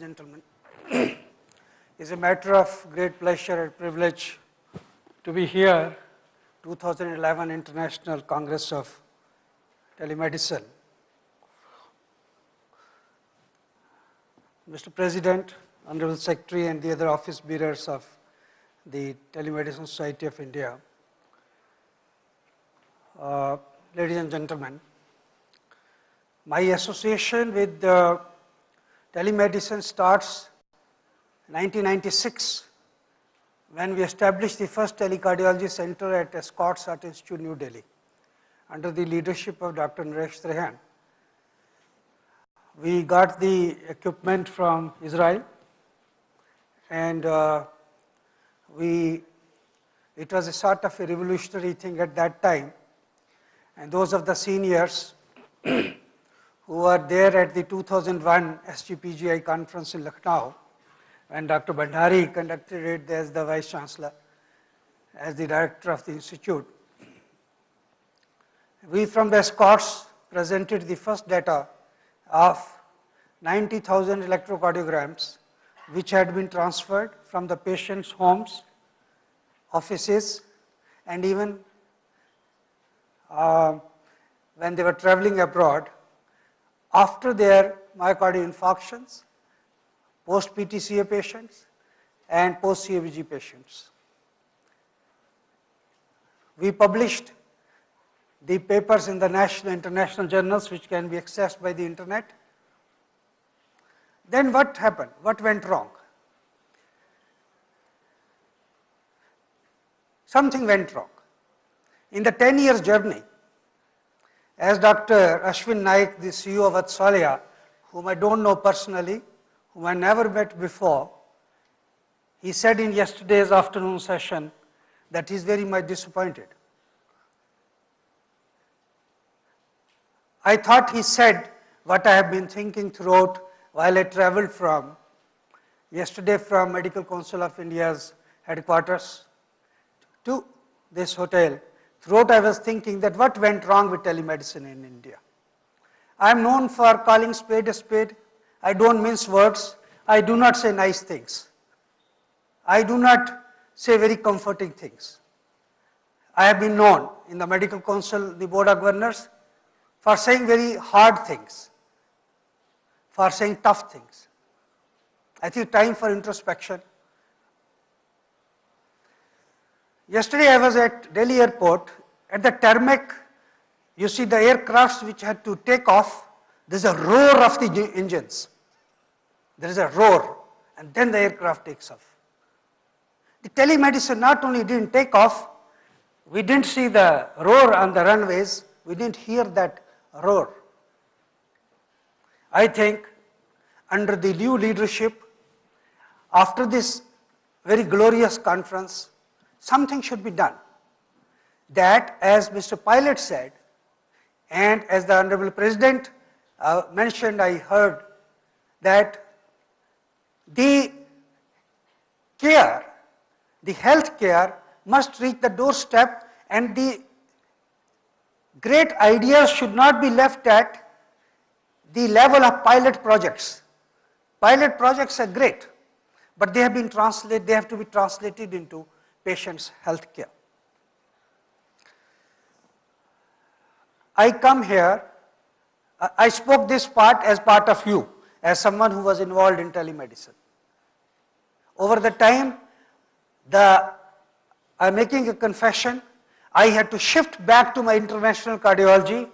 and gentlemen. It's a matter of great pleasure and privilege to be here, 2011 International Congress of Telemedicine. Mr. President, Honorable Secretary, and the other office bearers of the Telemedicine Society of India, ladies and gentlemen, my association with telemedicine starts in 1996 when we established the first telecardiology center at Escorts Art Institute, New Delhi, under the leadership of Dr. Naresh Trehan. We got the equipment from Israel, and it was a sort of a revolutionary thing at that time. And those of the seniors who were there at the 2001 SGPGI conference in Lucknow, when Dr. Bhandari conducted it as the Vice Chancellor, as the Director of the Institute, we from the Escorts presented the first data of 90,000 electrocardiograms which had been transferred from the patients' homes, offices, and even when they were traveling abroad after their myocardial infarctions, post-PTCA patients, and post-CABG patients. We published the papers in the national and international journals which can be accessed by the internet. Then what happened? What went wrong? Something went wrong. In the 10 years journey, as Dr. Ashwin Naik, the CEO of Vatsalya, whom I don't know personally, whom I never met before, he said in yesterday's afternoon session that he's very much disappointed. I thought he said what I have been thinking throughout while I traveled yesterday from Medical Council of India's headquarters to this hotel. Throughout I was thinking that what went wrong with telemedicine in India. I am known for calling spade a spade. I don't mince words. I do not say nice things. I do not say very comforting things. I have been known in the Medical Council, the Board of Governors, for saying very hard things, for saying tough things. I think time for introspection. Yesterday I was at Delhi airport. At the tarmac, you see the aircrafts which had to take off. There's a roar of the engines. There is a roar, and then the aircraft takes off. The telemedicine not only didn't take off, we didn't see the roar on the runways, we didn't hear that roar. I think under the new leadership, after this very glorious conference, something should be done. That, as Mr. Pilot said, and as the Honorable President mentioned, I heard that the care, the health care must reach the doorstep, and the great ideas should not be left at the level of pilot projects. Pilot projects are great, but they have to be translated into patients' health care. I come here, I spoke this part as part of you, as someone who was involved in telemedicine. Over the time, I'm making a confession, I had to shift back to my interventional cardiology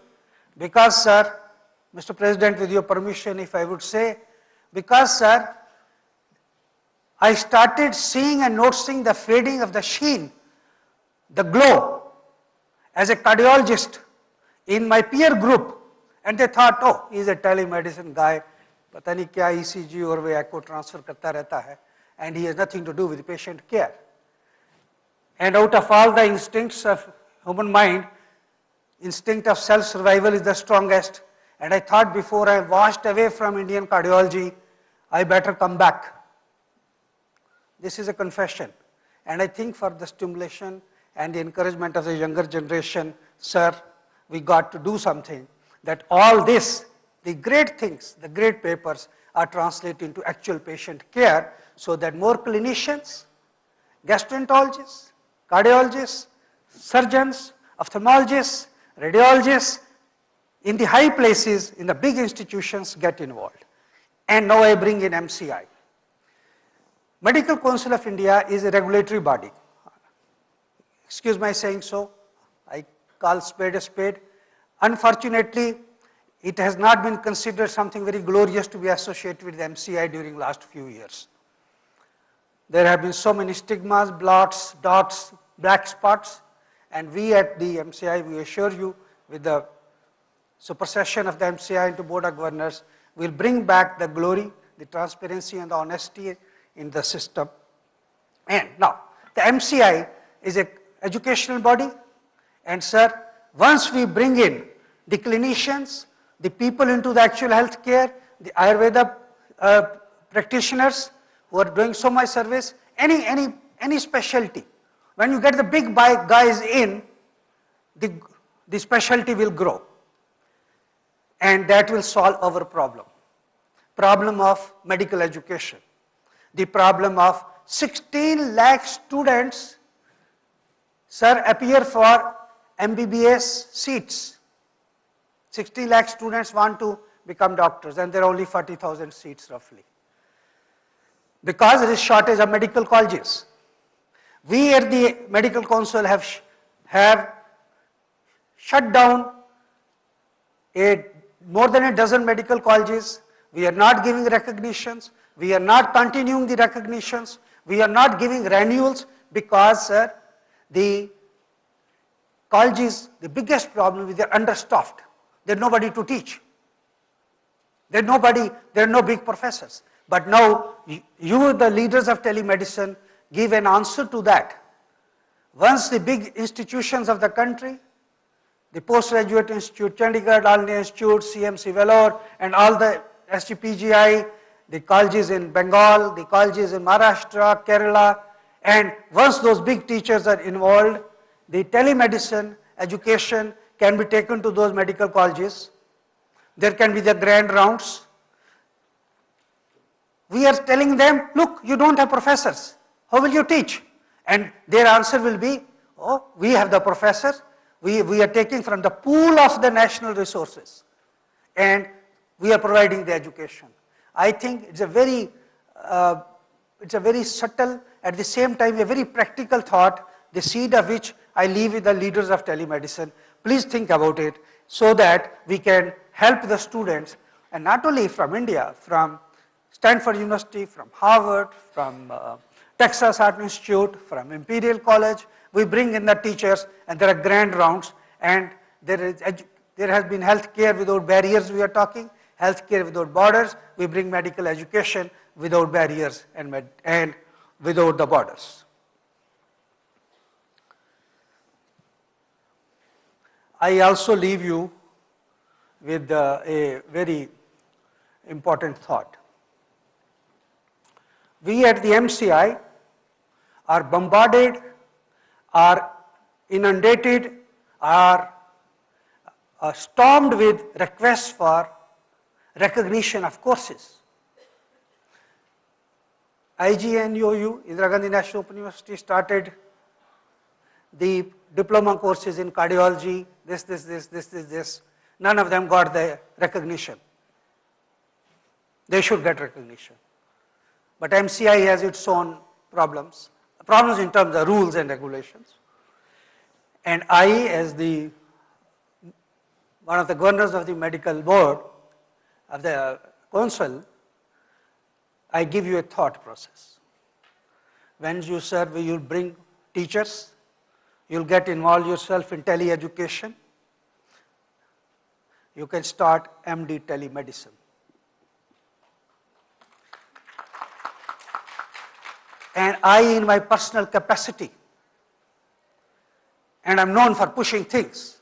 because, sir, Mr. President, with your permission, if I would say, because, sir, I started seeing and noticing the fading of the sheen, the glow, as a cardiologist in my peer group, and they thought, oh, he's a telemedicine guy, pata nahi kya ECG or wo echo transfer karta rehta hai, and he has nothing to do with patient care. And out of all the instincts of human mind, instinct of self-survival is the strongest, and I thought before I washed away from Indian cardiology, I better come back. This is a confession, and I think for the stimulation and the encouragement of the younger generation, sir, we got to do something, that all this, the great things, the great papers, are translated into actual patient care, so that more clinicians, gastroenterologists, cardiologists, surgeons, ophthalmologists, radiologists in the high places, in the big institutions get involved. And now I bring in MCI. Medical Council of India is a regulatory body. Excuse my saying so, I call spade a spade. Unfortunately, it has not been considered something very glorious to be associated with MCI during last few years. There have been so many stigmas, blots, dots, black spots, and we at the MCI, we assure you, with the supersession of the MCI into Board of Governors, will bring back the glory, the transparency and the honesty in the system. And now, the MCI is an educational body, and sir, once we bring in the clinicians, the people into the actual health care, the Ayurveda practitioners who are doing so much service, any specialty, when you get the big guys in, the specialty will grow. And that will solve our problem of medical education, the problem of 16 lakh students, sir, appear for MBBS seats. 60 lakh students want to become doctors, and there are only 40,000 seats roughly. Because there is shortage of medical colleges. We at the Medical Council have shut down more than a dozen medical colleges. We are not giving recognitions. We are not continuing the recognitions. We are not giving renewals because, sir, the colleges, the biggest problem is they are understaffed. There is nobody to teach. There are no big professors. But now, you, the leaders of telemedicine, give an answer to that. Once the big institutions of the country, the Postgraduate Institute, Chandigarh, All India Institute, CMC Vellore, and all the SGPGI, the colleges in Bengal, the colleges in Maharashtra, Kerala, and once those big teachers are involved, the telemedicine education can be taken to those medical colleges. There can be the grand rounds. We are telling them, look, you don't have professors. How will you teach? And their answer will be, oh, we have the professors. We are taking from the pool of the national resources. And we are providing the education. I think it's a very subtle, at the same time, a very practical thought, the seed of which I leave with the leaders of telemedicine. Please think about it so that we can help the students, and not only from India, from Stanford University, from Harvard, from Texas Art Institute, from Imperial College. We bring in the teachers, and there are grand rounds, and there has been healthcare without barriers we are talking, healthcare without borders. We bring medical education without barriers and without the borders. I also leave you with a very important thought. We at the MCI are bombarded, are inundated, are stormed with requests for recognition of courses. IGNOU, Indira Gandhi National Open University, started the diploma courses in cardiology, this. None of them got the recognition. They should get recognition. But MCI has its own problems in terms of rules and regulations. And I, as one of the governors of the medical board of the council, I give you a thought process. When you serve, you'll bring teachers, you'll get involved yourself in tele-education. You can start MD telemedicine. And I, in my personal capacity, and I'm known for pushing things,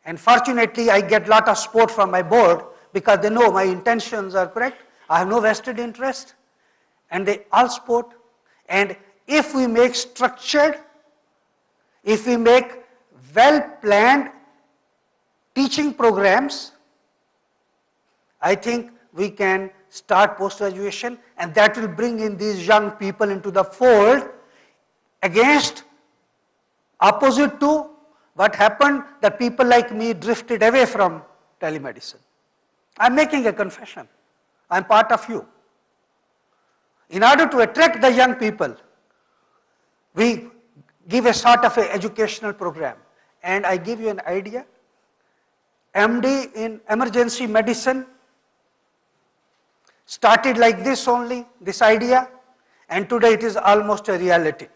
and fortunately I get a lot of support from my board because they know my intentions are correct. I have no vested interest, and they all support. And if we make structured, if we make well-planned teaching programs, I think we can start post-graduation, and that will bring in these young people into the fold, against, opposite to what happened, that people like me drifted away from telemedicine. I'm making a confession. I'm part of you. In order to attract the young people, we give a sort of an educational program. And I give you an idea. MD in emergency medicine started like this only, this idea, and today it is almost a reality,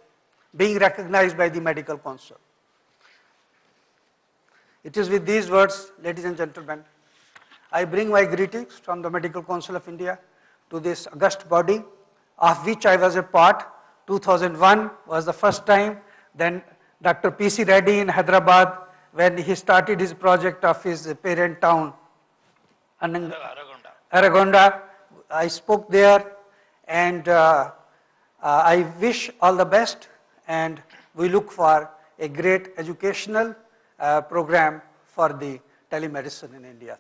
being recognized by the Medical Council. It is with these words, ladies and gentlemen, I bring my greetings from the Medical Council of India to this august body, of which I was a part. 2001 was the first time. Then Dr. P.C. Reddy in Hyderabad, when he started his project of his parent town, Aragonda, I spoke there, and I wish all the best, and we look for a great educational program for the telemedicine in India.